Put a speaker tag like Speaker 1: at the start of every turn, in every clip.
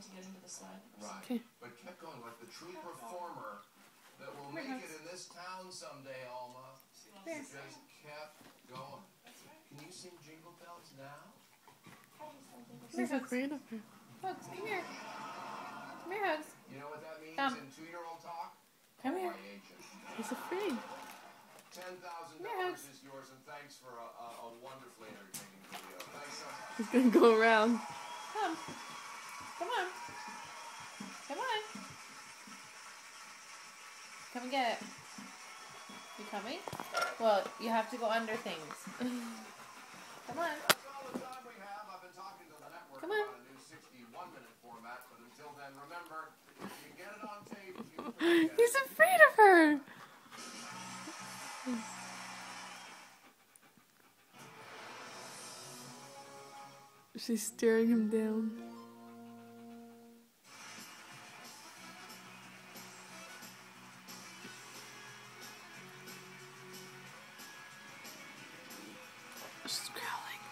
Speaker 1: to get into the slide.
Speaker 2: Right.
Speaker 3: Okay.
Speaker 2: But kept going like the true performer that will make it in this town someday, Alma.
Speaker 1: Here.
Speaker 2: Just kept going. Can you sing Jingle Bells now?
Speaker 3: He's afraid of her.
Speaker 1: Hugs, come here. Come here, Hugs.
Speaker 2: You know what that means
Speaker 1: Come.
Speaker 2: in 2-year-old talk?
Speaker 1: Come
Speaker 2: Call
Speaker 1: here.
Speaker 2: my agent.
Speaker 3: He's afraid.
Speaker 2: $10,000 is yours, and thanks for a wonderfully entertaining video. Thanks so much.
Speaker 3: He's gonna go around.
Speaker 1: Come. Come on. Come on. Come and get it. You coming? Well, you have to go under things. Come on.
Speaker 2: That's all the time we have. I've been talking to the network
Speaker 1: Come on.
Speaker 2: about a new 61-minute format, but until then, remember, if you get it on tape, you
Speaker 3: He's afraid of her. She's staring him down. She's growling.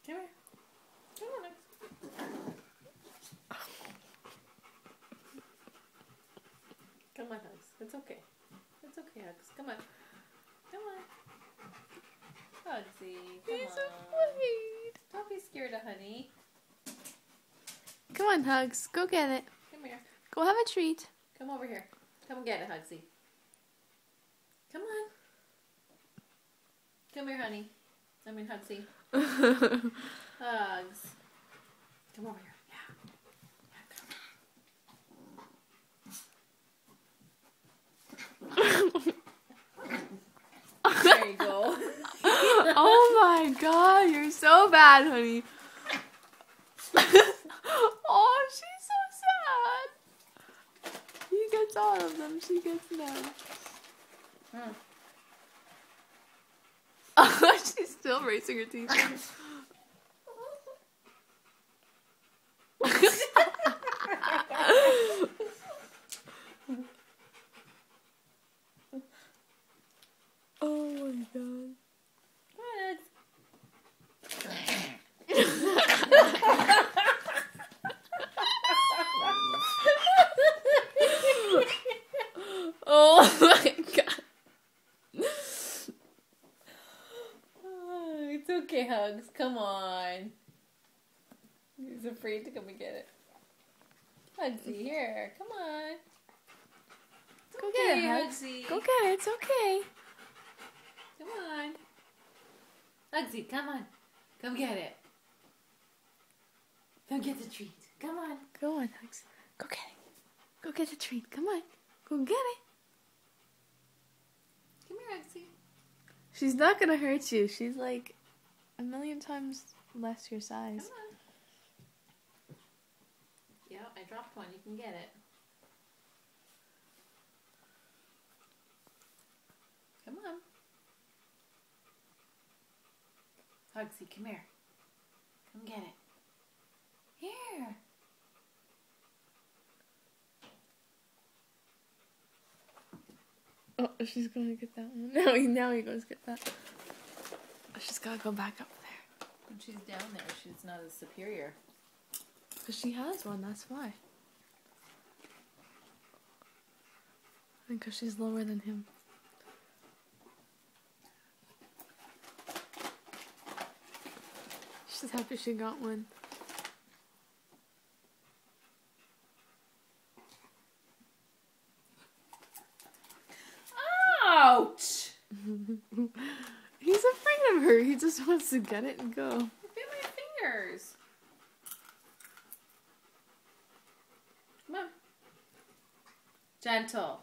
Speaker 1: Come here. Come on, Hugs. Come on, Hugs. It's okay. It's okay, Hugs. Come on. Come on. Hugsy, come
Speaker 3: He's
Speaker 1: on.
Speaker 3: afraid.
Speaker 1: Don't be scared of honey.
Speaker 3: Come on, Hugs. Go get it.
Speaker 1: Come here.
Speaker 3: Go have a treat.
Speaker 1: Come over here. Come and get it, Hugsy. Come on. Come here, honey. I mean, Hugsy. Hugs. Come over here. Yeah. There you go.
Speaker 3: Oh my god, you're so bad, honey. Oh, she's so sad. He gets all of them, she gets none. She's still racing her teeth. Oh my god. Oh my god.
Speaker 1: Oh, it's okay, Hugs. Come on. He's afraid to come and get it. Hugsy, here. Come on. It's
Speaker 3: Go
Speaker 1: okay,
Speaker 3: get it, Hugs.
Speaker 1: Hugsy.
Speaker 3: Go get it, it's okay.
Speaker 1: Come on. Hugsy, come on. Come get it. Come get the treat. Come on.
Speaker 3: Go on, Hugs. Go get it. Go get the treat. Come on. Go get it.
Speaker 1: Come here, Hugsy.
Speaker 3: She's not gonna hurt you. She's like a million times less your
Speaker 1: Come
Speaker 3: size.
Speaker 1: on. Yeah, I dropped one. You can get it. Come on. Hugsy, come here. Come get it. Here.
Speaker 3: Oh, she's gonna get that one. Now he goes get that. She's gotta go back up there.
Speaker 1: When she's down there, she's not as superior.
Speaker 3: Because she has one, that's why. And because she's lower than him. She's happy she got one.
Speaker 1: Ouch!
Speaker 3: He's afraid of her. He just wants to get it and go.
Speaker 1: Look at my fingers. Come on. Gentle.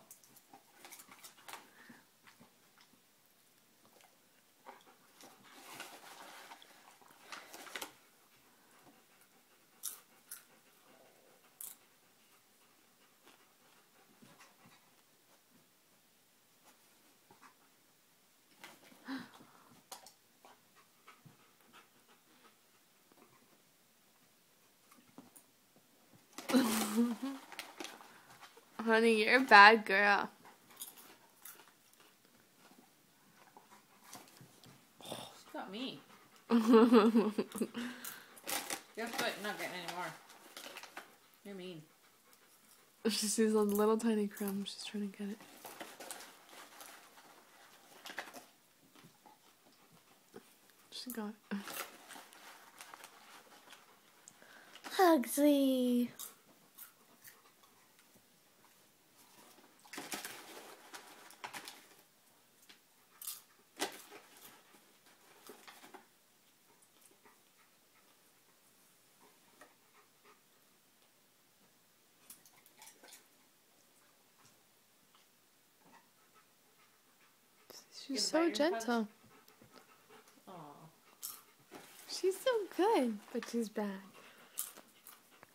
Speaker 3: Honey, you're a bad girl.
Speaker 1: It's not me. Guess what? I'm not getting any more. You're mean.
Speaker 3: She sees a little tiny crumb. She's trying to get it. She got it. Hugsy. She's so gentle.
Speaker 1: Aw.
Speaker 3: She's so good, but she's bad.